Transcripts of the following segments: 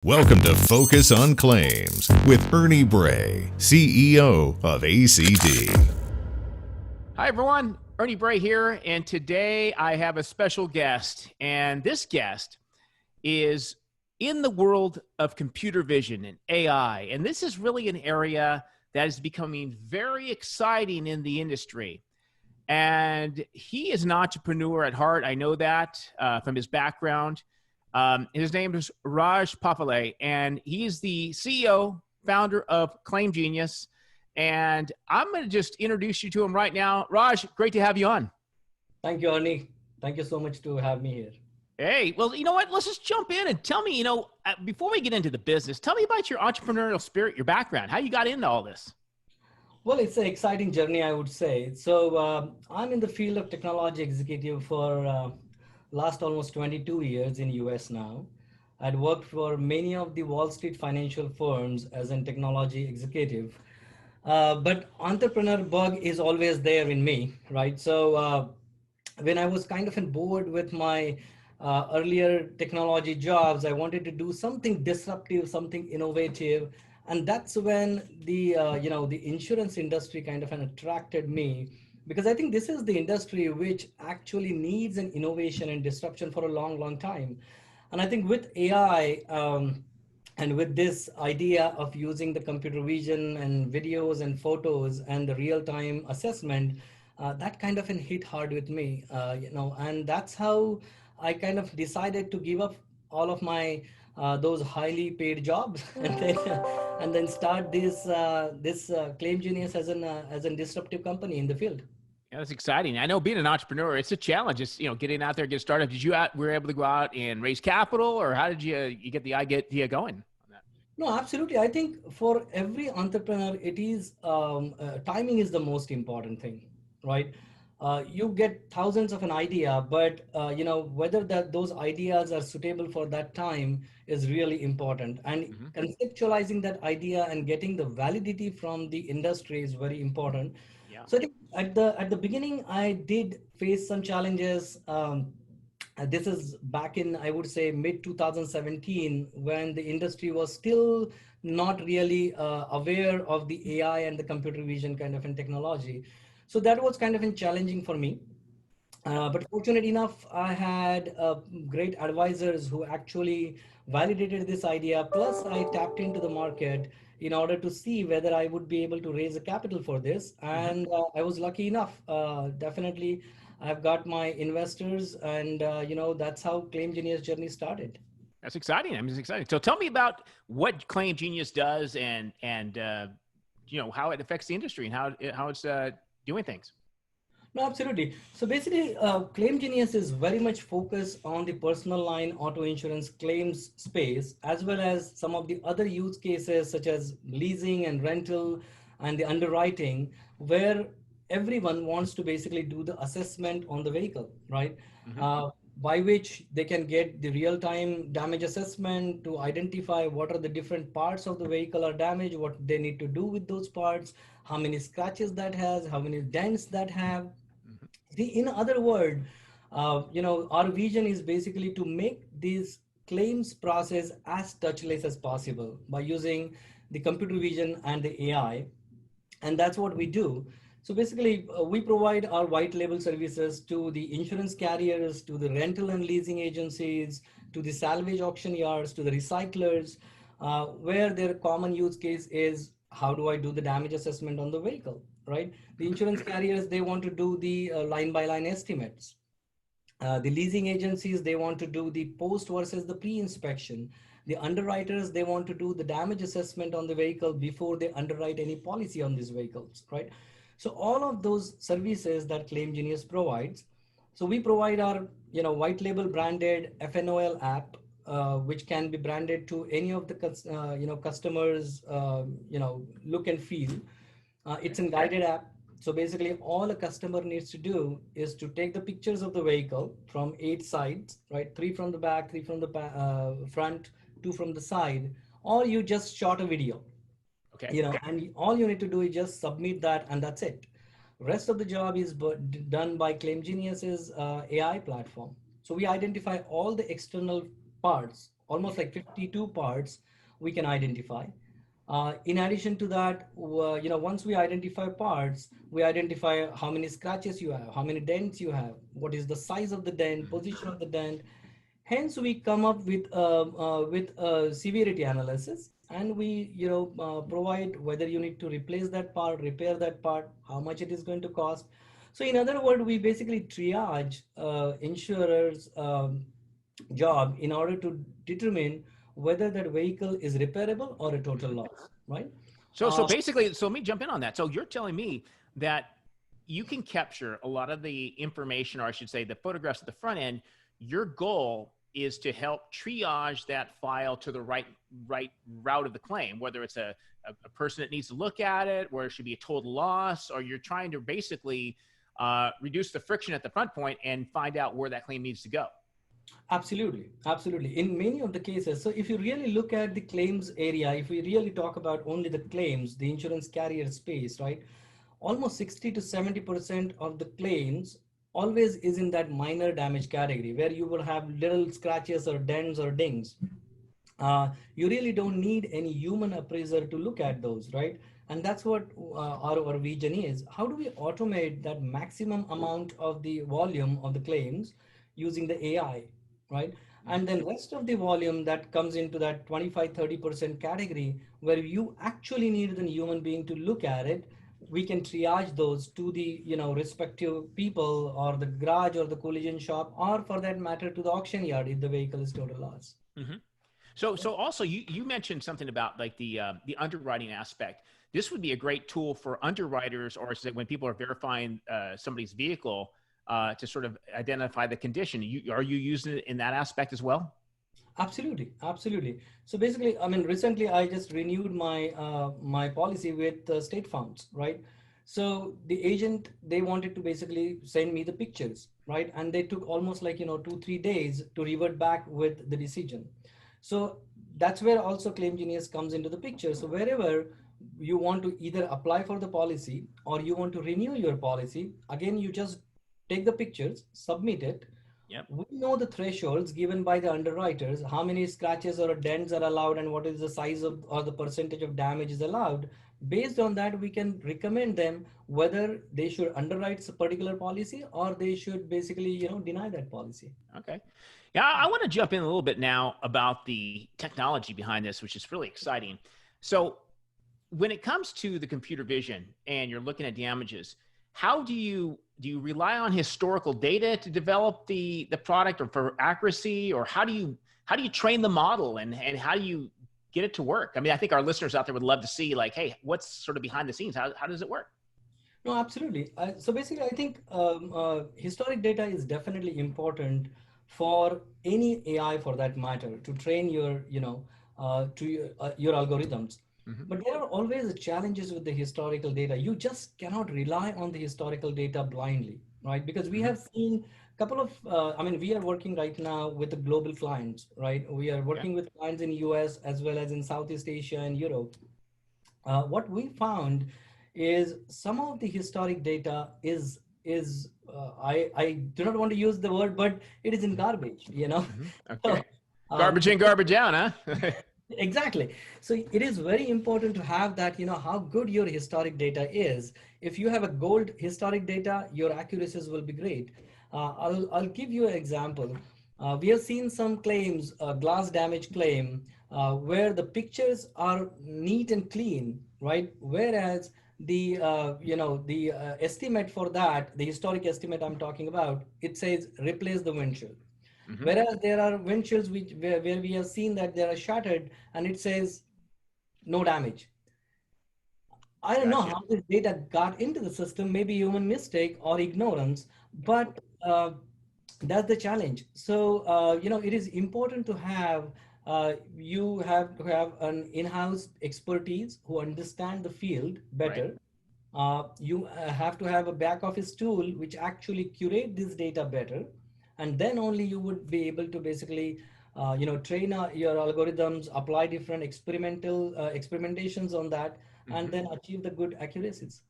Welcome to Focus on Claims with Ernie Bray, CEO of ACD. Hi, everyone. Ernie Bray here, and today I have a special guest, and this guest is in the world of computer vision and AI, and this is really an area that is becoming very exciting in the industry. And he is an entrepreneur at heart. I know that from his background. His name is Raj Pofale, and he's the CEO, founder of Claim Genius. And I'm going to just introduce you to him right now. Raj, great to have you on. Thank you, Ernie. Thank you so much to have me here. Hey, well, you know what? Let's just jump in and tell me, before we get into the business, tell me about your entrepreneurial spirit, your background, how you got into all this. Well, it's an exciting journey, I would say. So I'm in the field of technology executive for last almost 22 years in US now. I'd worked for many of the Wall Street financial firms as a technology executive. But entrepreneur bug is always there in me, right? So when I was kind of bored with my earlier technology jobs, I wanted to do something disruptive, something innovative, and that's when the insurance industry kind of attracted me, because I think this is the industry which actually needs an innovation and disruption for a long, long time. And I think with AI, and with this idea of using the computer vision and videos and photos and the real-time assessment, that kind of hit hard with me, and that's how I kind of decided to give up all of my those highly paid jobs and then start this Claim Genius as a disruptive company in the field. Yeah, that's exciting. I know being an entrepreneur, it's a challenge. It's, getting out there, get started. Were you able to go out and raise capital, or how did you get the idea going on that? No, absolutely. I think for every entrepreneur, it is timing is the most important thing, right? You get thousands of an idea, but whether those ideas are suitable for that time is really important. And conceptualizing that idea and getting the validity from the industry is very important. Yeah. So I think at the beginning, I did face some challenges. This is back in, I would say, mid 2017, when the industry was still not really aware of the AI and the computer vision kind of technology. So that was kind of challenging for me. But fortunate enough, I had great advisors who actually validated this idea. Plus, I tapped into the market in order to see whether I would be able to raise a capital for this. And I was lucky enough. Definitely, I've got my investors, and that's how Claim Genius journey started. That's exciting. I mean, it's exciting. So tell me about what Claim Genius does and how it affects the industry and how it's doing things. No, absolutely. So basically, Claim Genius is very much focused on the personal line auto insurance claims space, as well as some of the other use cases such as leasing and rental and the underwriting, where everyone wants to basically do the assessment on the vehicle, right? By which they can get the real-time damage assessment to identify what are the different parts of the vehicle are damaged, what they need to do with those parts, how many scratches that has, how many dents that have. In other words, our vision is basically to make this claims process as touchless as possible by using the computer vision and the AI, and that's what we do. So basically, we provide our white label services to the insurance carriers, to the rental and leasing agencies, to the salvage auction yards, to the recyclers, where their common use case is, how do I do the damage assessment on the vehicle, right? The insurance carriers, they want to do the line by line estimates. The leasing agencies, they want to do the post versus the pre-inspection. The underwriters, they want to do the damage assessment on the vehicle before they underwrite any policy on these vehicles, right? So all of those services that Claim Genius provides. So we provide our, white label branded FNOL app, which can be branded to any of the, customers, look and feel. It's a guided app. So basically, all a customer needs to do is to take the pictures of the vehicle from 8 sides, right? 3 from the back, 3 from the front, 2 from the side, or you just shot a video. Okay. And all you need to do is just submit that, and that's it. Rest of the job is done by Claim Genius's AI platform. So we identify all the external parts almost like 52 parts we can identify. In addition to that, once we identify parts, we identify how many scratches you have, how many dents you have, what is the size of the dent, position of the dent. Hence, we come up with a severity analysis, and we provide whether you need to replace that part, repair that part, how much it is going to cost. So, in other words, we basically triage insurers' job in order to determine whether that vehicle is repairable or a total loss, right? So basically, so let me jump in on that. So you're telling me that you can capture a lot of the information, or I should say the photographs at the front end. Your goal is to help triage that file to the right route of the claim, whether it's a person that needs to look at it, where it should be a total loss, or you're trying to basically reduce the friction at the front point and find out where that claim needs to go. Absolutely, absolutely. In many of the cases, so if you really look at the claims area, if we really talk about only the claims, the insurance carrier space, right? Almost 60 to 70% of the claims always is in that minor damage category where you will have little scratches or dents or dings. You really don't need any human appraiser to look at those, right? And that's what our vision is. How do we automate that maximum amount of the volume of the claims using the AI, right? And then rest of the volume that comes into that 25-30% category where you actually need a human being to look at it, we can triage those to the respective people or the garage or the collision shop, or for that matter to the auction yard if the vehicle is total loss. Mm-hmm. So also you mentioned something about like the underwriting aspect. This would be a great tool for underwriters, or when people are verifying somebody's vehicle to sort of identify the condition. Are you using it in that aspect as well? Absolutely, absolutely. So basically, I mean, recently I just renewed my my policy with State Farms, right? So the agent, they wanted to basically send me the pictures, right? And they took almost like 2-3 days to revert back with the decision. So that's where also Claim Genius comes into the picture. So wherever you want to either apply for the policy or you want to renew your policy, again, you just take the pictures, submit it. Yep. We know the thresholds given by the underwriters, how many scratches or dents are allowed and what is the size of or the percentage of damage is allowed. Based on that, we can recommend them whether they should underwrite a particular policy or they should basically, deny that policy. Okay. Yeah, I want to jump in a little bit now about the technology behind this, which is really exciting. So when it comes to the computer vision and you're looking at damages, how do you rely on historical data to develop the product, or for accuracy, or how do you train the model, and how do you get it to work? I mean, I think our listeners out there would love to see, like, hey, what's sort of behind the scenes? How does it work? No, absolutely. So basically, I think historic data is definitely important for any AI, for that matter, to train your, your algorithms. Mm-hmm. But there are always challenges with the historical data. You just cannot rely on the historical data blindly, right? Because we have seen a couple of, we are working right now with the global clients, right? We are working with clients in US as well as in Southeast Asia and Europe. What we found is some of the historic data is I do not want to use the word, but it is in garbage, Mm-hmm. Okay. So, Garbage in, garbage out, huh? Exactly. So it is very important to have that, how good your historic data is. If you have a gold historic data, your accuracies will be great. I'll give you an example. We have seen some claims, glass damage claim, where the pictures are neat and clean, right? Whereas the estimate for that, the historic estimate I'm talking about, it says replace the windshield. Mm-hmm. Whereas there are windshields where we have seen that they are shattered and it says no damage. I don't know how this data got into the system, maybe human mistake or ignorance, but that's the challenge. So, it is important to have, you have to have an in-house expertise who understand the field better. Right. You have to have a back office tool which actually curate this data better. And then only you would be able to basically, train your algorithms, apply different experimentations on that, and then achieve the good accuracies.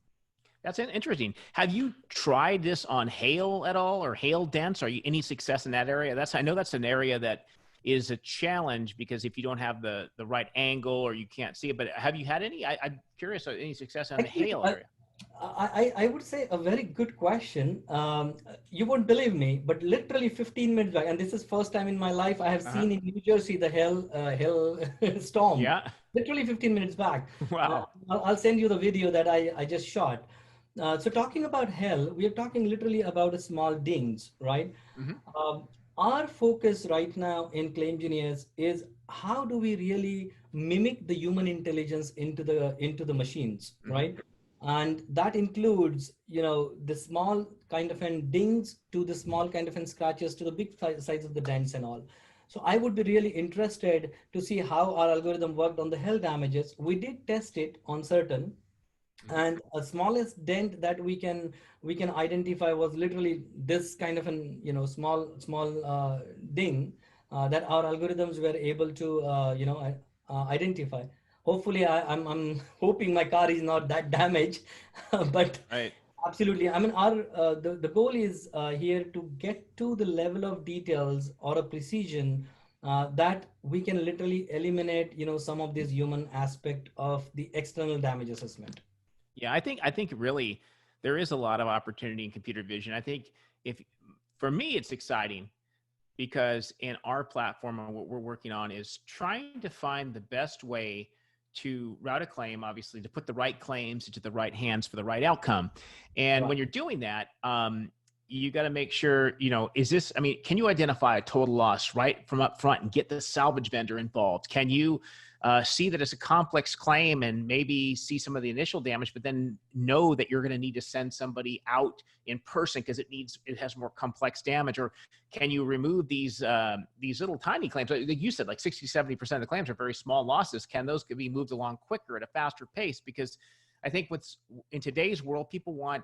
That's interesting. Have you tried this on hail at all, or hail dents? Are you any success in that area? I know that's an area that is a challenge because if you don't have the right angle or you can't see it. But have you had any? I'm curious, any success on the Actually, hail area? I would say a very good question. You won't believe me, but literally 15 minutes back, and this is first time in my life I have Uh-huh. seen in New Jersey the hell storm. Yeah. Literally 15 minutes back. Wow. I'll send you the video that I just shot. So talking about hell, we are talking literally about a small dings, right? Hmm. Um, our focus right now in claim engineers is how do we really mimic the human intelligence into the machines, Hmm. right? And that includes, the small kind of an dings to the small kind of an scratches to the big size of the dents and all. So I would be really interested to see how our algorithm worked on the hail damages. We did test it on certain, Hmm. and a smallest dent that we can identify was literally this kind of an small ding that our algorithms were able to identify. Hopefully I'm hoping my car is not that damaged. But Right. absolutely, I mean, our the goal is here to get to the level of details or a precision that we can literally eliminate some of this human aspect of the external damage assessment. Yeah, I think really there is a lot of opportunity in computer vision. I think if for me it's exciting because in our platform and what we're working on is trying to find the best way to route a claim, obviously to put the right claims into the right hands for the right outcome. And Right. when you're doing that, you got to make sure, is this, I mean, can you identify a total loss right from up front and get the salvage vendor involved? Can you see that it's a complex claim and maybe see some of the initial damage, but then know that you're going to need to send somebody out in person because it has more complex damage? Or can you remove these little tiny claims? Like you said, like 60-70% of the claims are very small losses. Can those be moved along quicker at a faster pace? Because I think what's in today's world, people want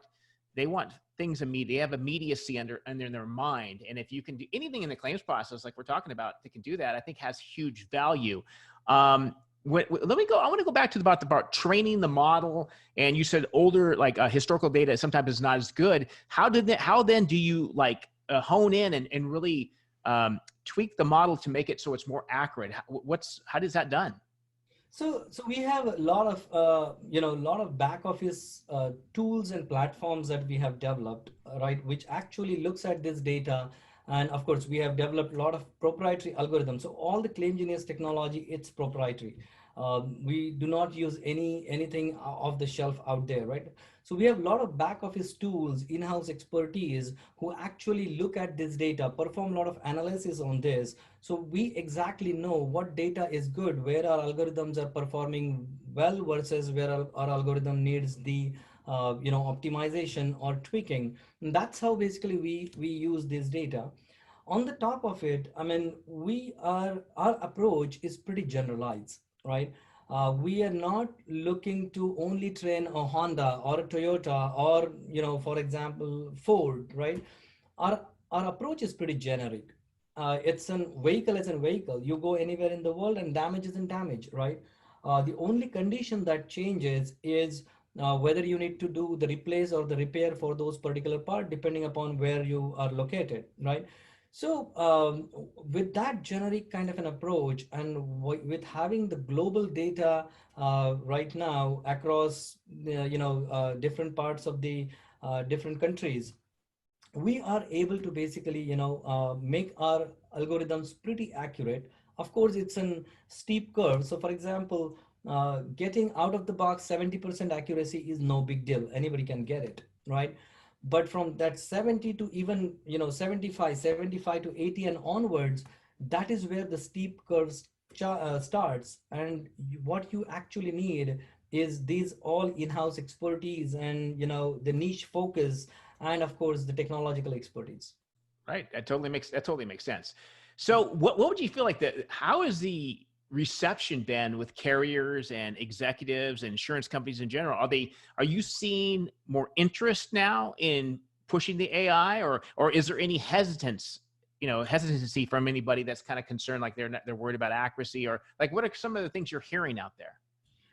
things immediate. They have immediacy under in their mind, and if you can do anything in the claims process, like we're talking about, that can do that, I think has huge value. Let me go. I want to go back to about training the model. And you said older, like historical data, sometimes is not as good. How then do you hone in and really tweak the model to make it so it's more accurate? How does that done? So we have a lot of lot of back office tools and platforms that we have developed, right, which actually looks at this data. And of course we have developed a lot of proprietary algorithms. So all the claim genius technology, it's proprietary. We do not use anything off the shelf out there, right? So we have a lot of back office tools, in-house expertise who actually look at this data, perform a lot of analysis on this. So we exactly know what data is good, where our algorithms are performing well versus where our algorithm needs the optimization or tweaking. And that's how basically we use this data. On the top of it, I mean, our approach is pretty generalized, right? We are not looking to only train a Honda or a Toyota or, for example, Ford, right? Our our approach is pretty generic. It's a vehicle as a vehicle. You go anywhere in the world and damage isn't damage, right? The only condition that changes is whether you need to do the replace or the repair for those particular part, depending upon where you are located, right? So with that generic kind of an approach, and with having the global data right now across different parts of the different countries, we are able to basically make our algorithms pretty accurate. Of course it's a steep curve. So for example, getting out of the box 70% accuracy is no big deal, anybody can get it, right? But from that 70 to even 75 to 80 and onwards, that is where the steep curve starts. And what you actually need is these all in-house expertise and the niche focus, and of course the technological expertise. Right. That totally makes sense. So what would you feel like how is the reception been with carriers and executives and insurance companies in general? Are you seeing more interest now in pushing the AI, or is there any hesitancy from anybody that's kind of concerned, like they're worried about accuracy, or like what are some of the things you're hearing out there?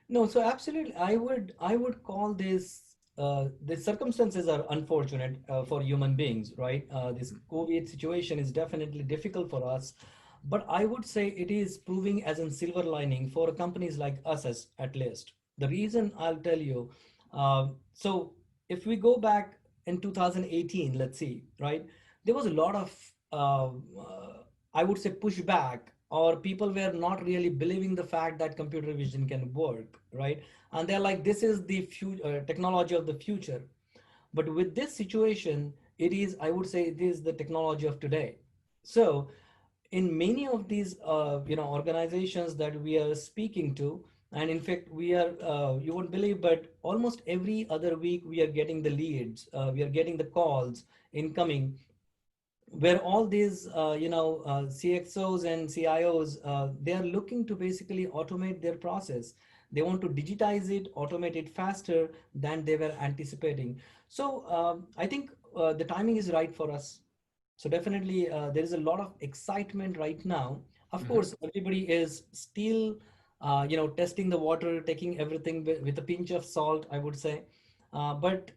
No, so absolutely, I would call this. The circumstances are unfortunate for human beings, right? This COVID situation is definitely difficult for us, But I would say it is proving as a silver lining for companies like us, as at least. The reason I'll tell you. So if we go back in 2018, let's see, right? There was a lot of, I would say, pushback, or people were not really believing the fact that computer vision can work, right? And they're like, this is the technology of the future. But with this situation, it is, I would say, it is the technology of today. So in many of these organizations that we are speaking to, and in fact we are, you won't believe, but almost every other week we are getting the leads, we are getting the calls incoming, where all these CXOs and CIOs, they are looking to basically automate their process. They want to digitize it, automate it faster than they were anticipating. So I think the timing is right for us. So definitely there is a lot of excitement right now. Of Mm-hmm. course, everybody is still testing the water, taking everything with a pinch of salt, I would say. But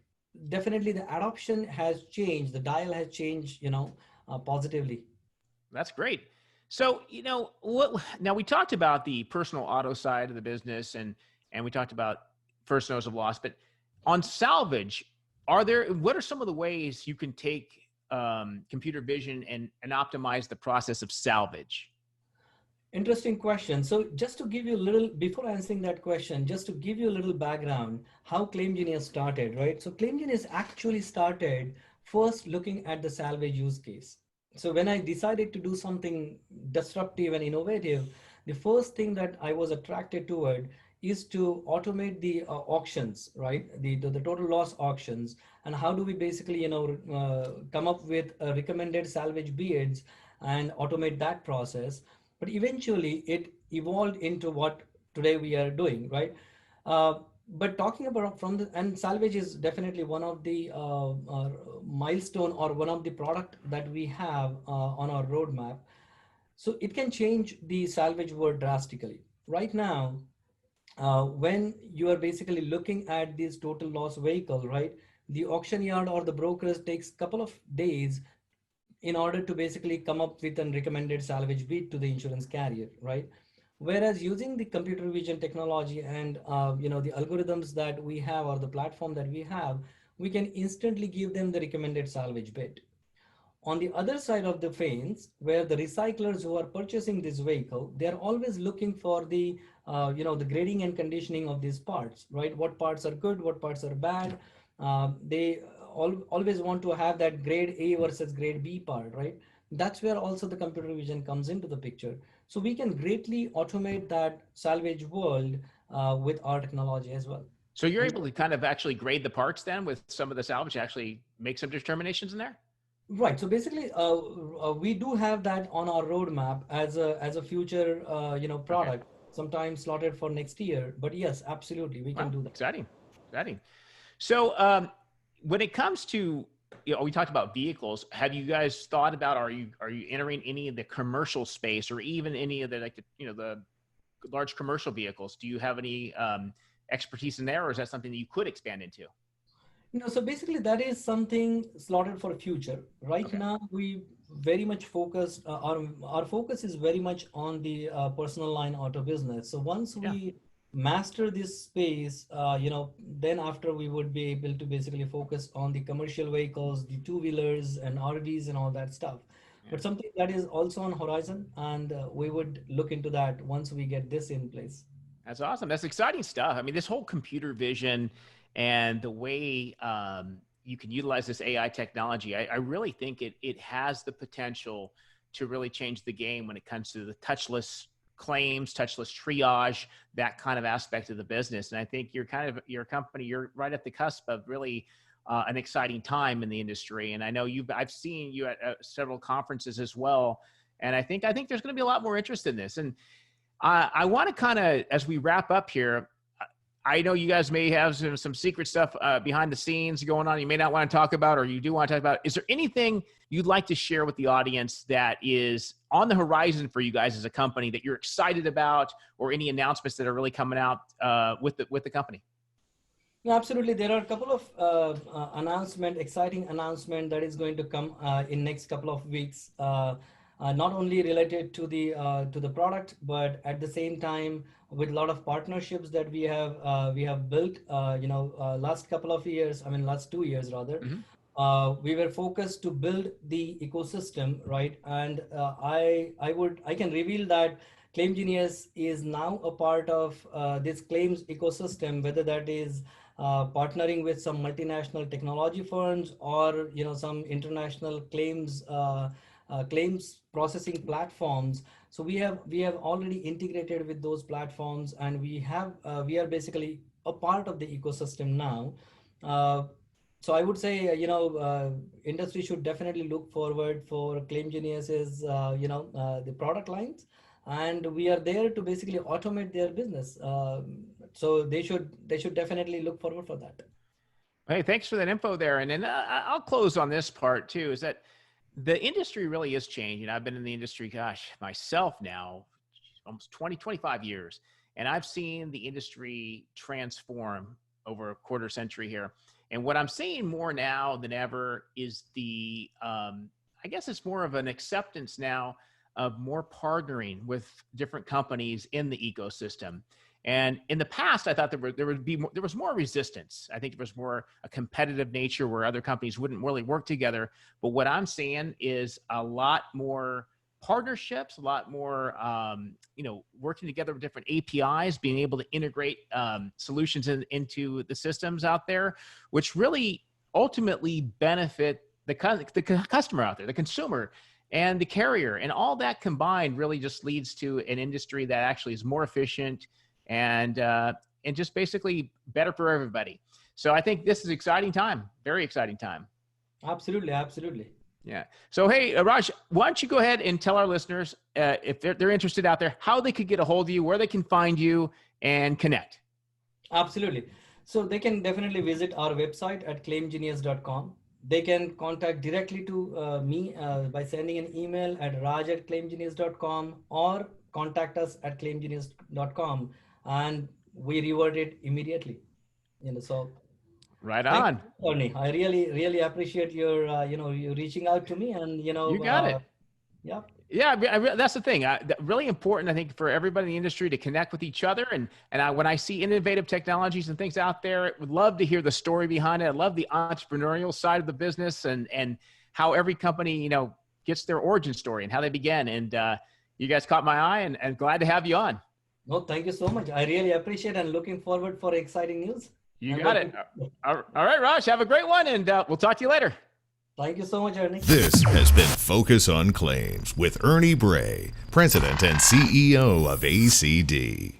definitely the adoption has changed, the dial has changed, positively. That's great. So, what now we talked about the personal auto side of the business and we talked about first notice of loss, but on salvage, what are some of the ways you can take computer vision and optimize the process of salvage? Interesting question. So just to give you a little, before answering that question, just to give you a little background, how Claim Genius started, right? So Claim Genius actually started first looking at the salvage use case. So when I decided to do something disruptive and innovative, the first thing that I was attracted toward is to automate the auctions, right? The total loss auctions, and how do we basically, come up with recommended salvage bids and automate that process. But eventually it evolved into what today we are doing, right? But talking about from the, and salvage is definitely one of the milestone, or one of the product that we have on our roadmap. So it can change the salvage world drastically. Right now, when you are basically looking at this total loss vehicle, right? The auction yard or the brokers takes couple of days in order to basically come up with a recommended salvage bid to the insurance carrier, right? Whereas using the computer vision technology and the algorithms that we have, or the platform that we have, we can instantly give them the recommended salvage bid. On the other side of the fence, where the recyclers who are purchasing this vehicle, they are always looking for the the grading and conditioning of these parts, right? What parts are good, what parts are bad. They always want to have that grade A versus grade B part, right? That's where also the computer vision comes into the picture. So we can greatly automate that salvage world with our technology as well. So you're able to kind of actually grade the parts then with some of the salvage, actually make some determinations in there? Right. So basically, we do have that on our roadmap as a future Okay. product, sometimes slotted for next year. But yes, absolutely, we can Wow. do that. Exciting. Exciting. So when it comes to, we talked about vehicles. Have you guys thought about, are you entering any of the commercial space or even any of the, like, the large commercial vehicles? Do you have any expertise in there, or is that something that you could expand into? So basically that is something slotted for future. Right Okay. now, we very much focus, our focus is very much on the personal line auto business. So once Yeah. we master this space, then after we would be able to basically focus on the commercial vehicles, the two-wheelers and RVs and all that stuff. Yeah. But something that is also on horizon, and we would look into that once we get this in place. That's awesome. That's exciting stuff. I mean, this whole computer vision and the way you can utilize this AI technology, I really think it has the potential to really change the game when it comes to the touchless claims, touchless triage, that kind of aspect of the business. And I think your company, you're right at the cusp of really an exciting time in the industry. And I know I've seen you at several conferences as well. And I think there's going to be a lot more interest in this. And I want to kind of, as we wrap up here, I know you guys may have some secret stuff behind the scenes going on you may not want to talk about, or you do want to talk about. Is there anything you'd like to share with the audience that is on the horizon for you guys as a company that you're excited about, or any announcements that are really coming out with the company? No, absolutely. There are a couple of exciting announcement that is going to come in next couple of weeks. not only related to the product, but at the same time with a lot of partnerships that we have built. Last couple of years, I mean, last 2 years rather. Mhm. We were focused to build the ecosystem, right? And I can reveal that Claim Genius is now a part of this claims ecosystem, whether that is partnering with some multinational technology firms or some international claims processing platforms. So we have already integrated with those platforms, and we are basically a part of the ecosystem now. Uh, so I would say, industry should definitely look forward for Claim Genius's, the product lines, and we are there to basically automate their business. So they should definitely look forward for that. Hey, thanks for that info there. And then I'll close on this part too, is that the industry really is changing. I've been in the industry, gosh, myself now, almost 20, 25 years. And I've seen the industry transform over a quarter century here. And what I'm seeing more now than ever is I guess it's more of an acceptance now of more partnering with different companies in the ecosystem. And in the past, I thought there was more resistance. I think there was more a competitive nature where other companies wouldn't really work together. But what I'm seeing is a lot more partnerships, a lot more, working together with different APIs, being able to integrate solutions into the systems out there, which really ultimately benefit the customer out there, the consumer, and the carrier. And all that combined really just leads to an industry that actually is more efficient and just basically better for everybody. So I think this is exciting time, very exciting time. Absolutely, absolutely. Yeah. So, hey, Raj, why don't you go ahead and tell our listeners, if they're interested out there, how they could get a hold of you, where they can find you and connect. Absolutely. So they can definitely visit our website at claimgenius.com. They can contact directly to me by sending an email at raj@claimgenius.com, or contact us at claimgenius.com, and we revert it immediately. So Right thank on. you, Ernie. I really, really appreciate your, you reaching out to me, and You got it. yeah. Yeah, that's the thing. Really important, I think, for everybody in the industry to connect with each other. And when I see innovative technologies and things out there, would love to hear the story behind it. I love the entrepreneurial side of the business and how every company, gets their origin story and how they began. And you guys caught my eye, and glad to have you on. No, thank you so much. I really appreciate and looking forward for exciting news. You got it. All right, Raj, have a great one, and we'll talk to you later. Thank you so much, Ernie. This has been Focus on Claims with Ernie Bray, President and CEO of ACD.